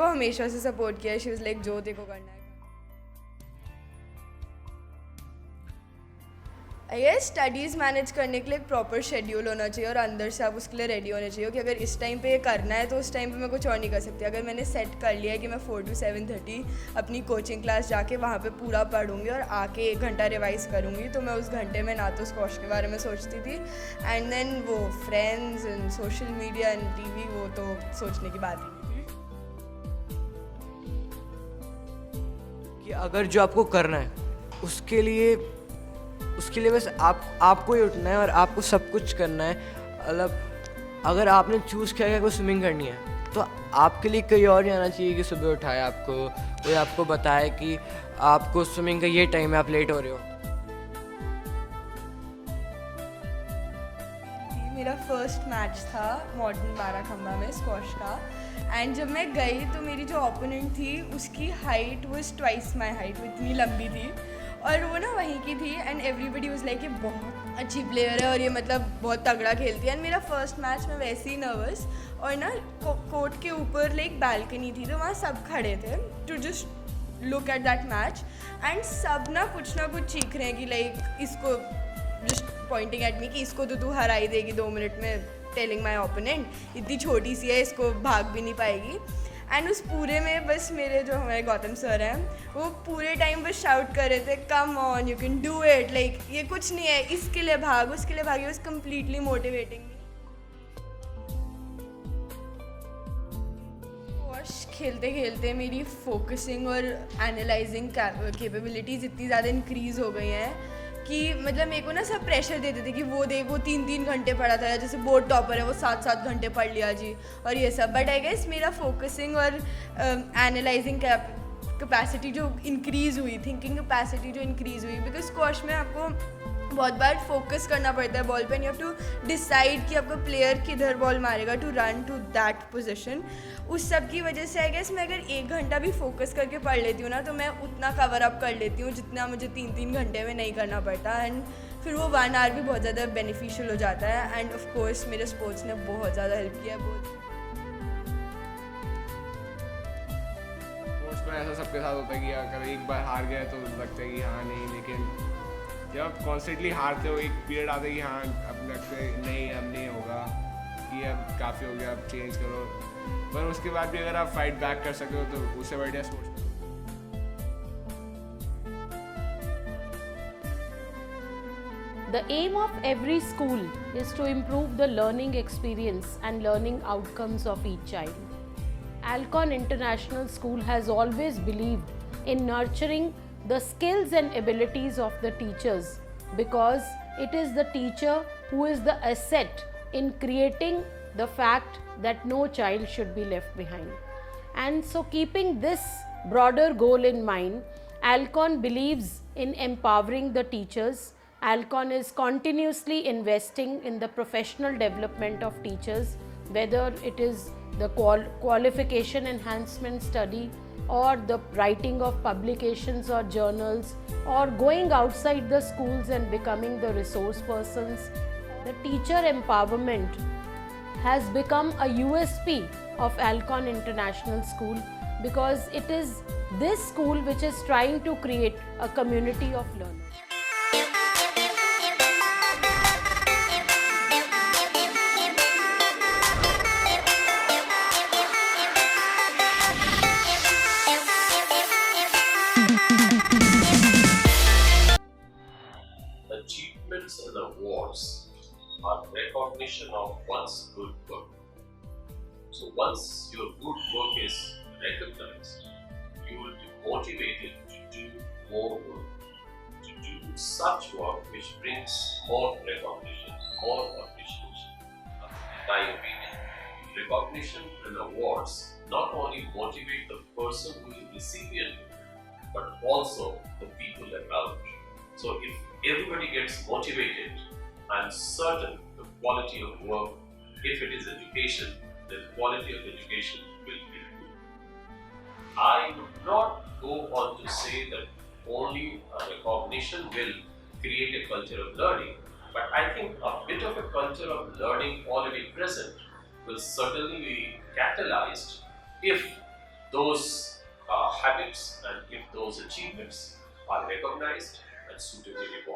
को हमेशा से सपोर्ट किया है। शी वाज लाइक जो तेरे को करना है। आई गेस स्टडीज़ मैनेज करने के लिए एक प्रॉपर शेड्यूल होना चाहिए और अंदर से आप उसके लिए रेडी होने चाहिए कि अगर इस टाइम पे ये करना है तो उस टाइम पे मैं कुछ और नहीं कर सकती। अगर मैंने सेट कर लिया है कि मैं 4 to 7:30 अपनी कोचिंग क्लास जाके वहाँ पे पूरा पढ़ूंगी और आके 1 घंटा रिवाइज़ करूँगी, तो मैं उस घंटे में ना तो स्क्वॉश के बारे में सोचती थी एंड देन वो friends and social media and TV, वो तो सोचने की बात ही नहीं थी। कि अगर जो आपको करना है उसके लिए बस आपको ही उठना है और आपको सब कुछ करना है। मतलब अगर आपने चूज़ किया कि आपको स्विमिंग करनी है तो आपके लिए कोई और नहीं आना चाहिए कि सुबह उठाए आपको, कोई आपको बताए कि आपको स्विमिंग का ये टाइम है, आप लेट हो रहे हो। मेरा फर्स्ट मैच था मॉडर्न बाराखंबा में स्क्वॉश का एंड जब मैं गई तो मेरी जो ओपोनेंट थी उसकी height was twice my height, वो इतनी लंबी थी और वो ना वहीं की थी एंड एवरीबडी वाज लाइक ये बहुत अच्छी प्लेयर है और ये मतलब बहुत तगड़ा खेलती है। एंड मेरा फर्स्ट मैच में वैसे ही नर्वस और ना कोर्ट के ऊपर लाइक बालकनी थी तो वहाँ सब खड़े थे to just look at that match and सब ना कुछ चीख रहे हैं कि लाइक इसको जस्ट पॉइंटिंग एट मी कि इसको तो तू हरा ही देगी 2 मिनट में, टेलिंग माई ओपोनेंट इतनी छोटी सी है, इसको भाग भी नहीं पाएगी। एंड उस पूरे में बस मेरे जो हमारे गौतम सर हैं वो पूरे टाइम बस शाउट कर रहे थे come on you can do it, like ये कुछ नहीं है, इसके लिए भाग उसके लिए भाग। ये was completely motivating me. Squash खेलते खेलते मेरी फोकसिंग और एनालाइजिंग कैपेबिलिटीज़ इतनी ज़्यादा इंक्रीज़ हो गई हैं कि मतलब मेरे को ना सब प्रेशर देते थे कि वो देख वो 3-3 घंटे पढ़ा था, जैसे बोर्ड टॉपर है वो 7-7 घंटे पढ़ लिया जी और ये सब। बट आई गेस मेरा फोकसिंग और एनालाइजिंग कैपेसिटी जो इंक्रीज़ हुई, थिंकिंग कैपेसिटी जो इंक्रीज़ हुई, बिकॉज स्क्वॉश में आपको बहुत बार फोकस करना पड़ता है बॉल पे and you have to decide कि आपका प्लेयर किधर बॉल मारेगा to run to that position. उस सब की वजह से आई गेस मैं अगर 1 घंटा भी फोकस करके पढ़ लेती हूँ ना तो मैं उतना कवर अप कर लेती हूँ जितना मुझे 3-3 घंटे में नहीं करना पड़ता एंड फिर वो 1 आवर भी बहुत ज़्यादा बेनिफिशियल हो जाता है। एंड ऑफ कोर्स मेरे स्पोर्ट्स ने बहुत ज़्यादा हेल्प किया है। स्पोर्ट्स में ऐसा सबके साथ होता है कि अगर एक बार हार गया तो लगता है कि हाँ नहीं, लेकिन जब आप कॉन्स्टेंटली हारते हो एक पीरियड आता है कि हाँ अब लगता है नहीं अब नहीं होगा, कि अब काफ़ी हो गया अब चेंज करो, पर उसके बाद भी अगर आप फाइट बैक कर सकते हो तो उससे बढ़िया sports. The aim of every school is to improve the learning experience and learning outcomes of each child. Alcon International School has always believed in nurturing the skills and abilities of the teachers because it is the teacher who is the asset in creating the fact that no child should be left behind. And so, keeping this broader goal in mind, Alcon believes in empowering the teachers. Alcon is continuously investing in the professional development of teachers, whether it is the qualification enhancement study or the writing of publications or journals or going outside the schools and becoming the resource persons. The teacher empowerment has become a USP of Alcon International School because it is this school which is trying to create a community of learners. Achievements and awards are recognition of one's good work. So once your good work is recognized, you will be motivated to do more work, to do such work which brings more recognition, more appreciation. In my opinion, recognition and awards not only motivate the person who is recipient, but also the people around. So if everybody gets motivated, I'm certain the quality of work, if it is education, the quality of education will improve. I would not go on to say that only recognition will create a culture of learning, but I think a bit of a culture of learning already present will certainly be catalyzed if those habits and if those achievements are recognized and suitably rewarded.